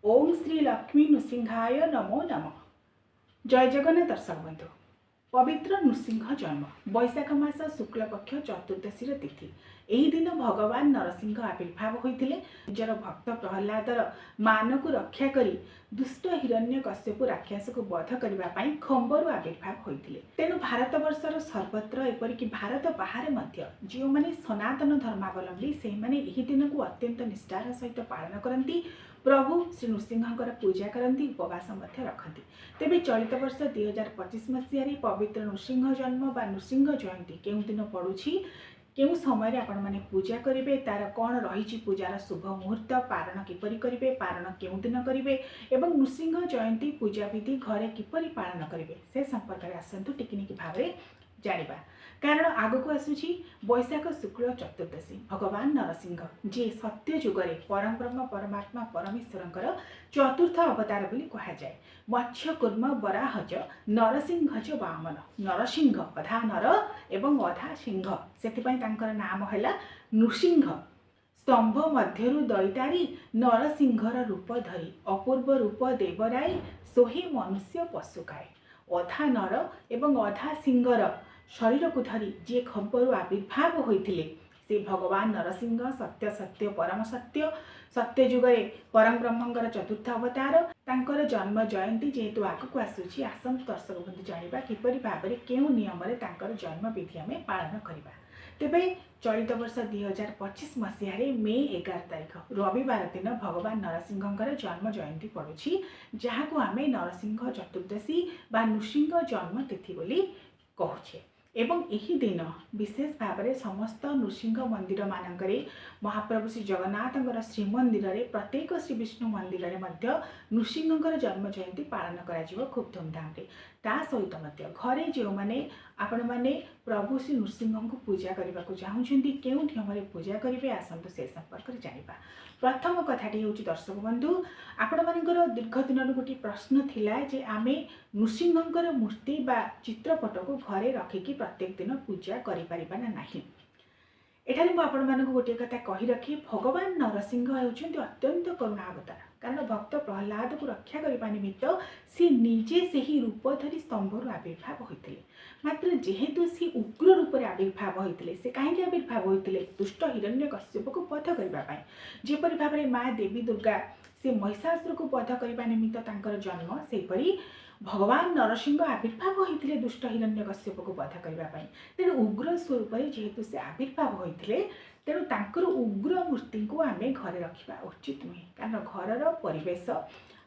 ओम श्री लक्ष्मी नृसिंहाय नमो नमः। जय जगन्नाथ दर्शक बंधु। पवित्र नृसिंह जन्म वैशाख मास शुक्ल पक्ष चतुर्दशी तिथि। एही दिन भगवान नरसिंह आविर्भाव होइथिले। निजर भक्त प्रहलादर मान को रक्षा करी दुष्ट हिरण्यकश्यप राक्षस को वध करबा पई खंबरु आविर्भाव होइथिले। तेणु भारत वर्षर सर्वत्र एपरिक भारत बाहर मध्य जो माने सनातन धर्मावलंबी से माने एही दिन को अत्यंत निष्ठार सहित पालन करती। प्रभु श्री नृसिंहकर पूजा करती, उपवास रखती। तेबे चलित वर्ष 2025 मसीह पवित्र नृसिंह जन्म बा नृसिंह जयंती केउं दिन पड़ुछि, केउं समय आपण माने पूजा करिवे, तार कौन रही पूजार शुभ मुहूर्त, पारण किपरि करिवे, पारण केउं दिन करिवे एवं नृसिंह जयंती पूजा विधि घरे किपरि पालन करिवे से संपर्क में आसतु टिकिनिकी भाव जानिबा। कारण आगक आसुछि वैशाख शुक्ल चतुर्दशी। भगवान नरसिंह जे सत्य जुगरे परम ब्रह्म परमात्मा परमेश्वरंकर चतुर्थ अवतार बोली कहा जाए। मत्स्य कुर्म वराहज नरसिंहज वामन। नरसिंह अधा नर एवं अधा सिंह, सेथिपई तांकर नाम हैला नृसिंह। स्तंभ मध्यरु दैतारी नरसिंहर रूप धरी, अपूर्व रूप देवराई सोही मनुष्य पशुकाय। अधा नर एवं अधा सिंहर शरीर को धरी जे खंबरु आविर्भाव होइथिले से भगवान नरसिंह सत्य सत्य परम सत्य सत्य जुगरे परम ब्रह्मंकर चतुर्थ अवतार। तांकर जन्म जयंती जेहेतु आगक आसुछि, आसंत दर्शक बंधु जानिबा किपरि भाबरे केउ नियम रे तांकर जन्म विधि आमे पालन करिबा। तेबे चलित वर्ष 2025 मसीह मे 11 तारिख रविवार दिन भगवान नरसिंहकर जन्म जयंती पड़ुछि, जहाको आमे नरसिंह चतुर्दशी बा नृसिंह जन्म तिथि बोली कहूछे। एवं यही दिन विशेष भाव में समस्त नृसिंह मंदिर मानकरे महाप्रभु श्री जगन्नाथंकर श्रीमंदिर रे प्रत्येक श्री विष्णु मंदिर रे मध्य नृसिंहकर जन्म जयंती पालन करा खूब धूमधाम रे। ता सहित मध्य घरे जो माने आपण माने प्रभु श्री नृसिंह को पूजा करने को चाहूँगी केउं नियम रे पूजा करेंगे आसतु से संपर्क में जानिबा। प्रथम कथाटी हूँ दर्शक बंधु, आपण मानकर दीर्घ दिन गोटे प्रश्न थिला जे आमे नृसिंहकर मूर्ति बा चित्रपट को घरे रखिकी प्रत्येक दिन पूजा करिपारिबा ना नाही। एठारे मु आपण मानक गोटे कथा कहि रखी, भगवान नरसिंह हेउछन्ति अत्यंत करुणावतार। कारण भक्त प्रहलाद को रक्षा करने निमित्त सी निजे से ही रूप धरी स्तंभर आविर्भाव होइतिले। मात्र जेहेतु सी उग्र रूप में आविर्भाव होइतिले, से कहीं आविर्भाव होइतिले दुष्ट हिरण्यकश्यप को वध करबा पई। जेपरि भाबरे माँ देवी दुर्गा से महिषासुर को वध करबा निमित्त तांकर जन्म, सेपरि भगवान नरसिंह आविर्भाव होइतिले दुष्ट हिरण्यकश्यप को वध करबा पई। तेणु उग्र स्वरूप जेहेतु से आविर्भाव होइतिले, तेणु तांकर उग्र मूर्ति को आमे घरे रखिबा उचित नुहे। कारण घरर परिवेश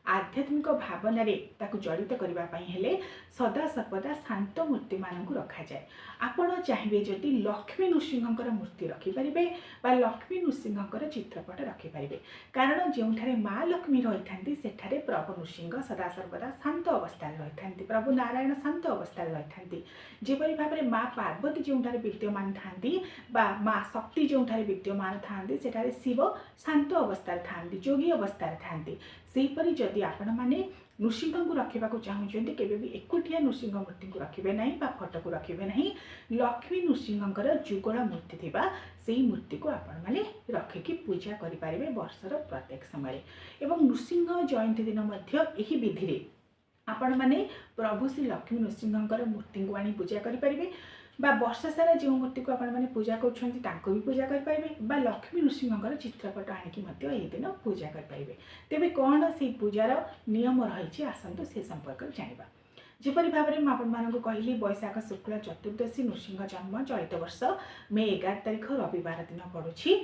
आध्यात्मिक भावना रे ताकु जड़ित करबा पई हेले सदा सर्वदा शांत मूर्ति मानकु रखा जाए। आपण चाहिए जदि लक्ष्मी नृसिंहकर मूर्ति रखिपारे बा लक्ष्मी नृसिंहकर चित्रपट रखिपारे। कारण जोठारे माँ लक्ष्मी रही थांती सेठारे प्रभु नृसिंह सदा सर्वदा शांत अवस्था रही थांती, प्रभु नारायण शांत अवस्था रही थांती। जेपरि भाबरे माँ पार्वती जोठारे विद्यमान थांती बा माँ शक्ति जोठारे विद्यमान थांती, सेठारे शिव शांत अवस्था थांती, जोगी अवस्था थांती। सेहीपरि जदि आपण माने नृसिंह को रखा चाहूँगी केवे भी एकुटिया नृसिंह मूर्ति को रखिबे नहीं बा फोटो को रखिबे नहीं। लक्ष्मी नृसिंहकर जुगल मूर्ति थिबा सेही मूर्ति को आपण माने रखिकी पूजा करिपारिबे वर्षर प्रत्येक समय। एवं नृसिंह जयंती दिन मध्य एही विधि रे आपण माने प्रभु श्री लक्ष्मी नृसिंहकर मूर्ति को आनी पूजा करिपारिबे बा वर्ष सारा जो मूर्ति को आपण माने पूजा करूछन्ति तांको भी पूजा करिपारिबे बा लक्ष्मी नृसिंहकर चित्रपट आनिकी मध्य एही दिन पूजा करिपारिबे। तेबे कोन से पूजार नियम रही आसतु से संपर्क जानिबा। जेपरि भाबरे मु आपण मानक कहली वैशाख शुक्ल चतुर्दशी नृसिंह जन्म चलित वर्ष मे 11 तारिख रविवार दिन पड़ुछि।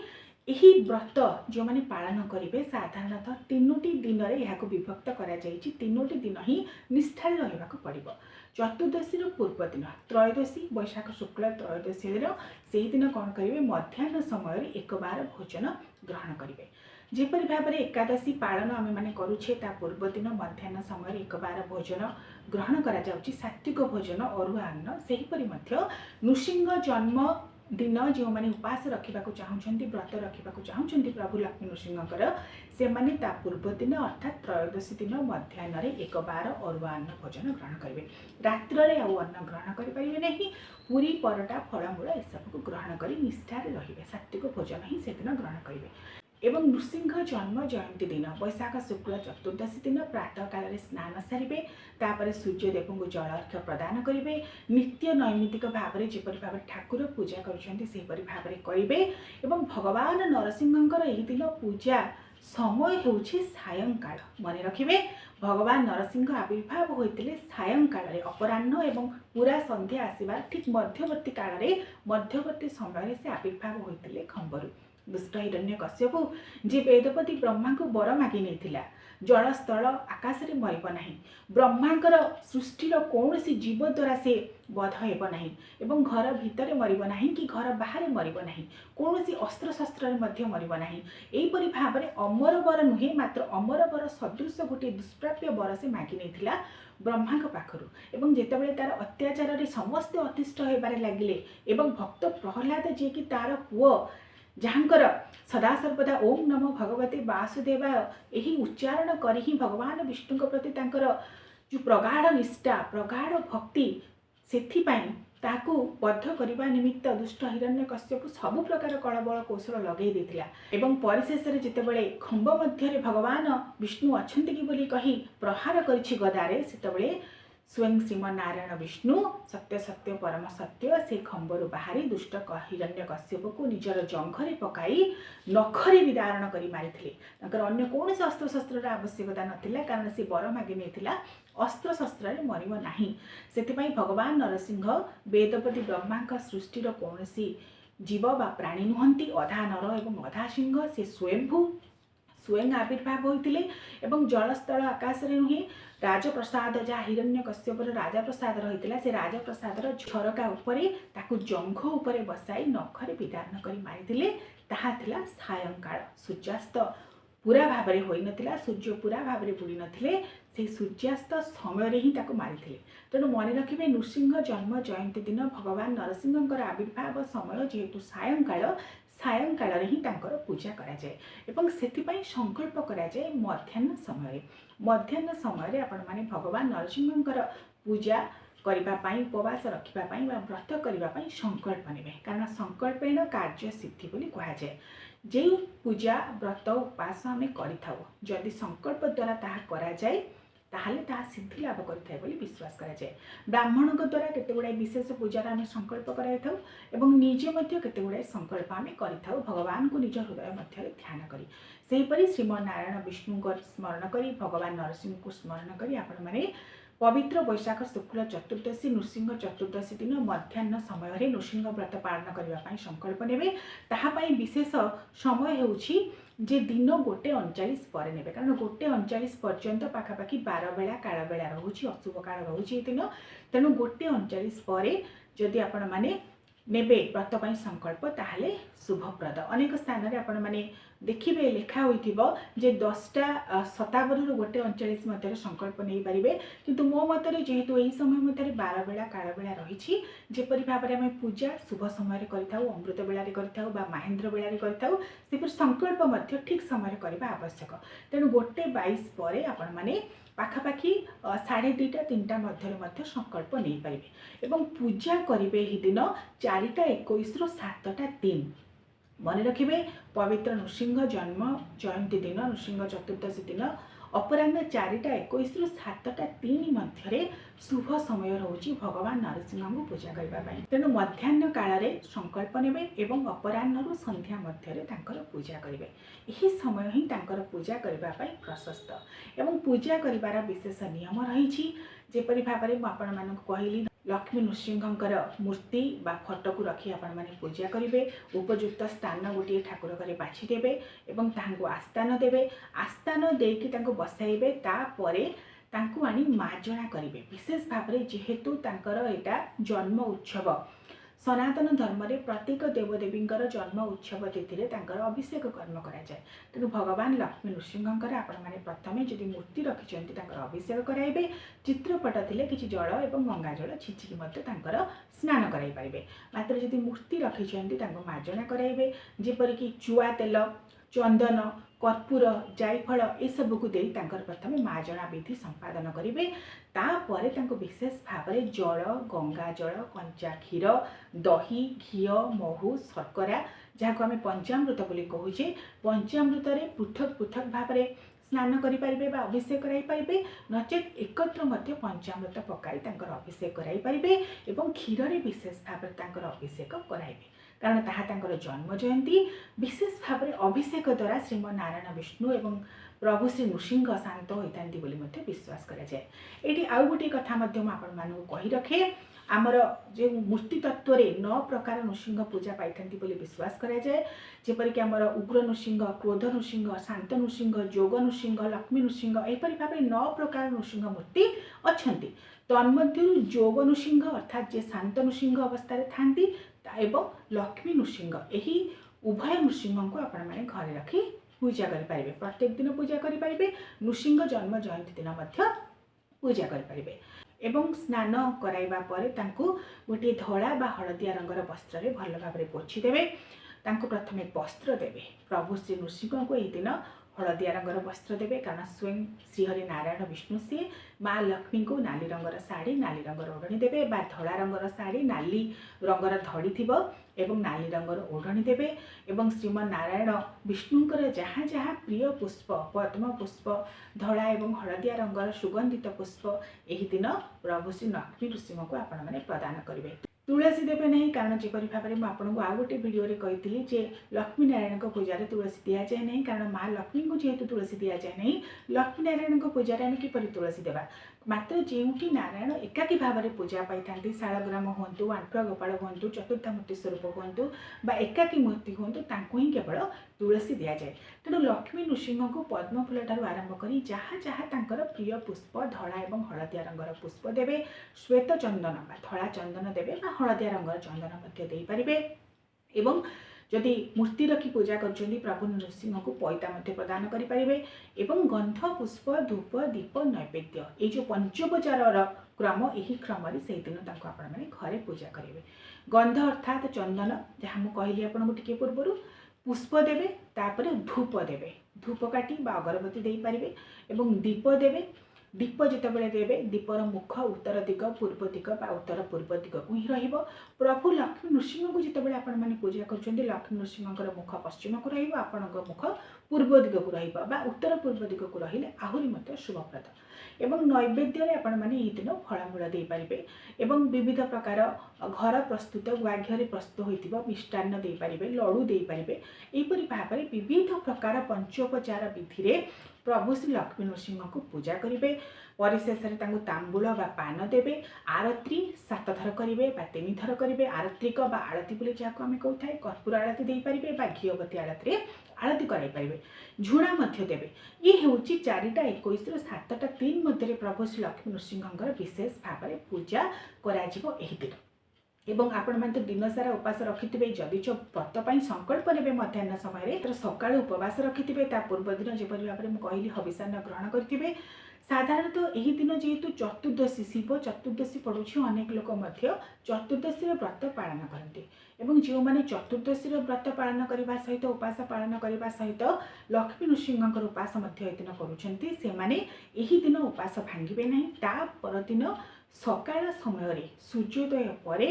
यही व्रत जो माने पालन करेंगे साधारणतः 3टी दिन में यह विभक्त करा जायछि। 3टी दिन ही निष्ठा रहिबाक पड़िबो। चतुर्दशी पूर्व दिन त्रयोदशी वैशाख शुक्ल त्रयोदशी दिन से दिन कौन करेंगे मध्याह्न समय एक बार भोजन ग्रहण करेंगे। जेपरि भाव में एकादशी पालन आम मैंने करुछे ता पूर्व दिन मध्याह्न समय एक बार भोजन ग्रहण करा जाउछि, सात्विक भोजन अरुआ अन्न। सेहीपरि मध्य नृसिंह जन्म दिन जो मैंने उपास रखा चाहूँगी व्रत रखा चाहूँगी प्रभु लक्ष्मी नृसिंहकर से माने ता पूर्व दिन अर्थात त्रयोदशी दिन मध्याह्न एक बार अरुआ अन्न भोजन ग्रहण करेंगे। रात्र आउ अन्न ग्रहण करेंगे नहीं। पूरी परोटा फलमूल एसबू ग्रहण कर निष्ठार रे सात्विक भोजन ही से दिन ग्रहण करेंगे। एवं नृसिंह जन्म जयंती दिन वैशाख शुक्ल चतुर्दशी दिन प्रातः काल स्नान सारे तापर सूर्यदेव को जल अर्घ्य प्रदान करेंगे नित्य नैमित्तिक भाव में जपरी भाव ठाकुर पूजा करी भाव करेंगे एवं भगवान नरसिंहकर यह दिन पूजा समय होउछि सायंकाल मन रखिए भगवान नरसिंह आविर्भाव होते सायंकाल अपराह्न एवं पूरा संध्या आसवा ठीक मध्यवर्ती काल में मध्यवर्ती समय से आविर्भाव होते खंबरू दुष्ट हिरण्यकश्यपु जे वेदपति ब्रह्मा को वर मागी नहीं जल स्थल आकाश में मरब ना ब्रह्मांकर सृष्टिर कौन सी जीव द्वारा से बध हेब ना एवं घर भितर मरब ना कि घर बाहर मरब ना कौन सी अस्त्र शस्त्र मरब ना यहीपरि भाव में अमर वर नुहे मात्र अमर वर सदृश गोटे दुष्प्राप्य वर से मागी नहीं ब्रह्मा पाखर एवं जितेबाला तार अत्याचार समस्ते अतिष्ठ होबार लगिले एवं भक्त प्रहलाद जी कि तार पुओ जहाँकर सदा सर्वदा ओम नमो भगवते वासुदेवाय यही उच्चारण कर ही भगवान विष्णु प्रति तांकर जो प्रगाढ़ निष्ठा प्रगाढ़ भक्ति सेथिपाई ताकू बद्ध करने निमित्त दुष्ट हिरण्यकश्यपु सबु प्रकार कलबल कौशल लगे देथिला एवं परिशेष रे जितेबाला खंब मध्य भगवान विष्णु अछंती कि बोली कही प्रहार करिछि गदारे सेतेबाला स्वयं श्रीमनारायण विष्णु सत्य सत्य परम सत्य से खंबरू बाहरी दुष्ट हिरण्यकश्यप को निजर जंघरे पकाई नखरे विदारण कर मारी अन्य कौन से अस्त्र शस्त्र आवश्यकता नाला कारण से वर मागी नहीं अस्त्र शस्त्र मरब ना से भगवान नरसिंह वेदपति ब्रह्मा सृष्टिर कौन सी जीव बा प्राणी नुहंती अधा नर एवं अधा सिंह से स्वयं आविर्भाव होते एवं जलस्थल आकाश में नुहे राजप्रसाद जहाँ हिरण्यकश्यपर राजप्रसाद रही से राजप्रसादर झरका उपरे ताकू जंघ उपरे बसाई नखरे विदारण कर मारी ताहा सायंकाल सूर्यास्त पूरा भाव में होई नथिला सूर्य पूरा भाव में बुड़ी नथिले से सूर्यास्त समय ही ताकू मारी तेणु मन रखिए नृसिंह जन्म जयंती दिन भगवान नरसिंहकर आविर्भाव समय जेहेतु सायंकाल ही तांकर पूजा करा जाए एवं सेथिपाई संकल्प करा जाए मध्याह्न समय आपण माने भगवान नरसिंहकर पूजा करने उपवास रखापी व्रत करने संकल्प ने कारण संकल्पेन कार्य सिद्धि बोली कहुए जो पूजा व्रत उपवास आम करि संकल्प द्वारा ताहा करा जाए ताहले ताहा सिद्धि लाभ करिथाय बोली विश्वास करा जाए ब्राह्मण द्वारा केते गुडा विशेष पूजार आम संकल्प कराइथाउ एवं निजे मध्य केते गुडा संकल्प आम करिथाउ भगवान को निज हृदय मध्य ध्यान करी सेहीपरि श्रीमनारायण विष्णु को स्मरण करी भगवान नरसिंह को स्मरण करी आपण माने पवित्र वैशाख शुक्ल चतुर्दशी नृसिंह चतुर्दशी दिन मध्याह्न समय नृसिंह व्रत पालन करने संकल्प नेबे ताहापाई विशेष समय होउछि जे दिन 1:39 पर नेबे कारण 1:39 पर्यंत पाखापाखि 12 बेला काल बेला रोचे अशुभ काल रोचे दिन तेणु 1:39 पर जदि आपण माने नेबे व्रत पाई संकल्प ताहले शुभप्रद अनेक स्थान रे आपण माने देखिबे लेखा होइथिबो जे 10टा 57 रु 1:39 मध्य संकल्प नहीं पारिबे किंतु मो मतरे जेहेतु एही समय मध्य 12 बेला काल बेला रहिछि जेपरि भाबरे हम पूजा शुभ समय रे करिथाउ अमृत बेला रे करिथाउ बा महेंद्र बेला रे करिथाउ सेपर संकल्प मध्य ठीक समय रे करबा आवश्यक तेणु 1:22 पर आपण माने पाखापाखि 2:30-3टा मध्य संकल्प नहीं पारिबे एवं पूजा करिबे ही दिन 4:21 रु 7:03 मन रखिए पवित्र नृसिंह जन्म जयंती दिन नृसिंह चतुर्दशी दिन अपराह्न 4:21 रु 7:03 मध्य शुभ समय रोचे भगवान नरसिंह को पूजा करने तेणु मध्याह्न काल संकल्प नेबे एवं अपराह्न रु संध्या मध्य पूजा करेंगे यही समय ही पूजा करने प्रशस्त एवं पूजा करार विशेष नियम रही जेपरी भाव में आपण मानक कहली लक्ष्मी नृसिंहकर मूर्ति बा फोटो को रखी आपण माने पूजा करेंगे उपयुक्त स्थान गोटे ठाकुर घरे बाछीदेवे एवं तांको आस्थान देवे आस्थान देकी तांको बसाइबे तापरे तांको आनी मार्जना करेंगे विशेष भाव में जेहेतु तांकर एटा जन्म उत्सव सनातन धर्म रे प्रत्येक देवदेवी जन्म उत्सव तिथि तांकर अभिषेक कर्म करा जाए तेणु भगवान लक्ष्मी नृसिंहकर आपण माने प्रथमे जदि मूर्ति रखिछन्ति तांकर अभिषेक कराइबे चित्रपट थिले किछि जल एवं गंगा जल छिचिकी मते तांकर स्नान कराइ पारिबे मात्र जदि मूर्ति रखिछन्ति तांको मार्जना कराइबे जेपरि कि चुआ तेल चंदन कर्पूर जायफल ए सब को देई तांकर प्रथमे मार्जना विधि संपादन करेंगे तापर तांको विशेष भाव में जल गंगा जल कंचा क्षीर दही घी महू शर्करा जहाँ आम पंचामृत बोली कहूचे पंचामृत पृथक पृथक भाव में स्नान करें अभिषेक कराइपारे नचेत एकत्र पंचामृत पकाई अभिषेक कराइपारे और क्षीर विशेष भाव में अभिषेक कराइबे कारण ताहा जन्म जयंती विशेष भाव में अभिषेक द्वारा श्रीमनारायण विष्णु एवं प्रभु श्री नृसिंह शांत होता विश्वास कराए। ये आउ गोटे कथा आपी रखे आमर जो मूर्ति तत्व 9 प्रकार नृसिंह पूजा पाई विश्वास कराए जेपरिक आमर उग्र नृसिंह क्रोध नृसिंह शांत नृसिंह जोग नृसिंह लक्ष्मी नृसिंह यहपरि भाव 9 प्रकार नृसिंह मूर्ति अच्छा तन्मध्य जोग नृसिंह अर्थात जे शांत नृसिंह अवस्था थांती एवं लक्ष्मी नृसिंह यही उभय नृसिंह को आपण मैंने घरे रखी पूजा करें प्रत्येक दिन पूजा करें नृसिंह जन्म जयंती दिन पूजा करें एवं स्नान कराइबा परे तांको गोटे धड़ा बा हलदिया रंगर वस्त्र रे भल भाव में पोछीदेवे प्रथमे वस्त्र देवे प्रभु श्री नृसिंह को यही दिन हलदिया रंगर वस्त्र देवे कारण स्वयं श्रीहरि नारायण विष्णु सी माँ लक्ष्मी को नाली रंगर साड़ी नाली रंगर ओढ़णी देवे बा धड़ा रंगर साड़ी नाली रंगर धड़ी थी एवं नाली रंगर ओढ़णी देवे एवं श्रीमन नारायण विष्णुंकर जहाँ जहाँ प्रिय पुष्प पद्म पुष्प धड़ा एवं हलदिया रंगर सुगंधित पुष्प यही दिन प्रभु श्री लक्ष्मी नृसिंह को आपण मैंने प्रदान करेंगे। तुलसी देवे नहीं कारण जेपरी भाव में आपको आउ गोटे भिडियो कही जे लक्ष्मी नारायण पूजार तुलसी दि जाए नहीं कारण माँ लक्ष्मी को जेहेतु तुलसी दि जाए नहीं लक्ष्मी नारायण पूजार आम किपर तुलसी देवा मात्र जो नारायण एकाकी भाव में पूजा पाई था शालग्राम हूँ आंठुआ गोपाल हूँ चतुर्थामूर्ति स्वरूप हूँ बा एकाकी मूर्ति हूँ ही केवल तुलसी दि जाए। तेणु लक्ष्मी नृसिंह को पद्म फूल ठार आरंभ कर जहाँ जहाँ प्रिय पुष्प धड़ा और हलदिया रंगर पुष्प देवे श्वेत चंदन बा धड़ा चंदन देवे हलदिया रंगर चंदन दे पारे एवं जदि मूर्ति रखी पूजा कर प्रभु नृसिंह को पैता प्रदान करें एवं गंध पुष्प धूप दीप नैवेद्य ये जो पंचोपचार क्रम यही क्रम से दिन आपण मैंने घरे पूजा करेंगे। गंध अर्थात चंदन जहाँ मुझे कहली आपको टिके पूर्वर पुष्प देवे तापर धूप देवे धूप काटी अगरबत्ती दे पारे एवं दीप देवे दीप जितेबाला देवे दीपर मुख उत्तर दिग पूर्व दिग बा उत्तर पूर्व दिग को ही रहिबो। प्रभु लक्ष्मी नृसिंह को जितेबाला आपण मैंने पूजा कर लक्ष्मी नृसिंह मुख पश्चिम को रहिबो आपण मुख पूर्व दिग को रहिबो बा उत्तर पूर्व दिग को रहिले आहुरी मत शुभप्रद एवं नैवेद्य आपण मैंने यही दिन फलमूल दे पारे एवं विविध प्रकार घर प्रस्तुत गुआघ्य प्रस्तुत होता मिष्टान्न दे पारे लड़ू दे पारे यहपरि भाव में विविध प्रकार पंचोपचार विधि प्रभु श्री लक्ष्मी नृसिंह को पूजा करेंगे। परिशेष में तांबूल बा पान देवे आरती 7 थर करेंगे 3 थर करेंगे आरत्रिक बा आलती बोली जहाँ आम कही कर्पूर आलती दे पारे घीअबती आलती आलती कराइपारे झुणा देवे ये हूँ 4टा 21 7टा 3 मध्य प्रभु श्री लक्ष्मी नृसिंह विशेष भाव में पूजा कर एवं आपण मैंने दिन सारा उपास रखिथे जदि व्रत संकल्प ने मध्याह्न समय सका उपवास रखिथे पूर्व दिन जपरी भाव में कहली हविषान्न ग्रहण करेंगे। साधारणतः यही दिन जेहेतु चतुर्दशी शिव चतुर्दशी पड़ू अनेक लोक चतुर्दशी व्रत पालन करते एवं जो मैंने चतुर्दशी व्रत पालन करने सहित उपास पालन करने सहित लक्ष्मी नृसिंह उपास दिन करुँचे दिन उपास भांगे ना ता परदिन सकाळ समय सूर्योदय पर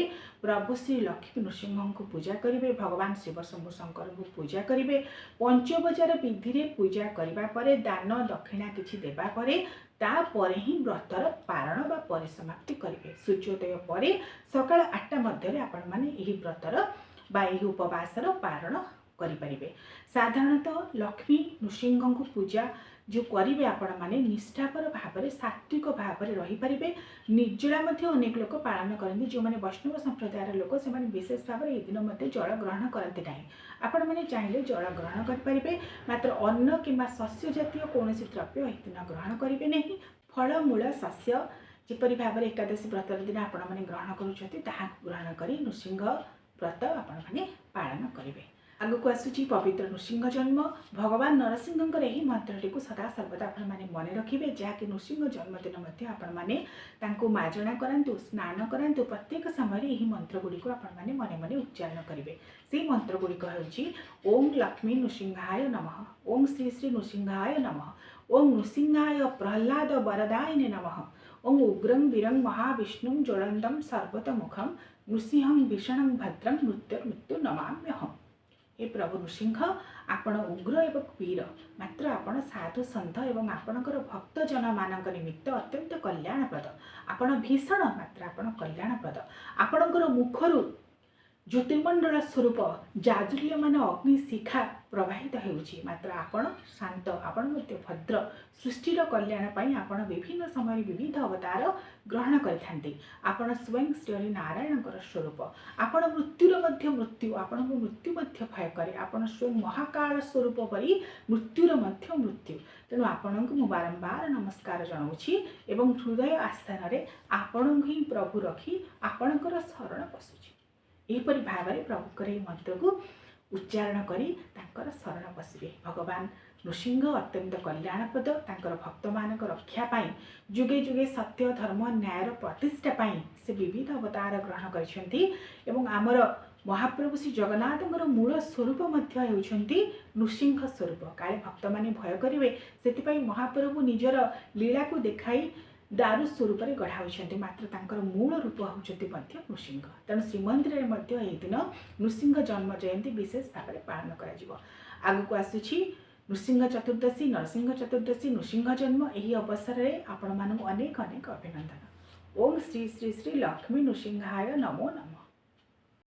प्रभु श्री लक्ष्मी नृसिंह को पूजा करेंगे भगवान शिव शंभु शंकर को पूजा करेंगे पंचोपचार विधि पूजा करने दान दक्षिणा किछि देबा परे तापर ही व्रतर पारण बा परिसमाप्ति करेंगे। सूर्योदय पर सकाळ 8टा मध्य आपण माने यही व्रतर बा यही उपवासर पारण करें। साधारणतः लक्ष्मी नृसिंह को पूजा जो करेंगे आपण मैंने निष्ठापर भाव में सात्विक भाव में रहीपर निर्जला अनेक लोक पालन करते जो मैंने वैष्णव संप्रदायर लोक से विशेष भाव में दिन मध्य जल ग्रहण करते ना आपण मैंने चाहिए जल ग्रहण करेंगे मात्र अन्न कि शस्य जातीय कौन द्रव्य यही दिन ग्रहण करेंगे नहीं। फलमूल शस्य जिपरि भाव में एकादशी व्रत दिन आपण मैंने ग्रहण करुँच ग्रहण कर नृसिंह व्रत आपण मैंने पालन करेंगे। आगक आसूची पवित्र नृसिंह जन्म भगवान नरसिंह यही मंत्रटी को सदा सर्वदा आपण मैंने मन रखिए जहाँकि नृसिंह जन्मदिन आपण मैंने मार्जना करातु स्नान करातु प्रत्येक समय यही मंत्र गुड़िक आपण मैंने मन मन उच्चारण करेंगे। से मंत्र गुड़िक हो ओं लक्ष्मी नृसिंहाय नमः ओं श्री श्री नृसिंहाय नमः ओं नृसिंहाय प्रह्लाद वरदायिने नमः ओं उग्रं वीरं महाविष्णुं ज्वलन्तं सर्वतोमुखं नृसिंहं भीषणं भद्रं मृत्युर्मृत्यु नमाम्यहम्। हे प्रभु नृसिंह आपण उग्र एवं वीर मात्र आपण साधु सन्थ एवं आपणकर भक्तजन मानक निमित्त अत्यंत कल्याणप्रद आपण भीषण मात्र आपण कल्याणप्रद आपणकर मुखरू ज्योतिर्मंडल स्वरूप जाजुल्यमान अग्निशिखा प्रवाहित होउछि मात्र आपण शांत आपण मध्य भद्र सृष्टिर कल्याण पाई आपण विभिन्न समय विविध अवतार ग्रहण करिथांती आपण स्वयं श्री नारायणकर स्वरूप आपण मृत्युर मध्य मृत्यु आपण मृत्यु मध्य भय करे आपण स्वयं महाकाल स्वरूप परी मृत्युर मध्य मृत्यु तेणु आपण मु बारंबार नमस्कार जनाऊछि एवं हृदय आस्थान रे आपण ही प्रभु रखी आपणकर शरण पशुछि एपरि भाव में प्रभुकर मंत्र को उच्चारण करी तांकर शरण पशिबे भगवान नृसिंह अत्यंत कल्याणप्रद तांकर भक्त मानक रक्षा पाई जुगे जुगे सत्य धर्म न्यायर प्रतिष्ठा पाई से विविध अवतार ग्रहण करिसेंती एवं आमर महाप्रभु श्री जगन्नाथଙ୍କର मूल स्वरूप मध्य हेउछंती नृसिंह स्वरूप काले भक्त माने भय करिवे सेति महाप्रभु निजर लीला को देखाई दारु स्वरूप में गढ़ा होती मात्र तांकर मूल रूप होती नृसिंह तेणु श्रीमंदिर में दिन नृसिंह जन्म जयंती विशेष भाव में पालन करगक आसूची नृसिंह चतुर्दशी नरसिंह चतुर्दशी नृसिंह जन्म यही अवसर में आपण मानक अनेक अनेक अभिनंदन। ओम श्री श्री श्री लक्ष्मी नृसिंहाय नमो नमः।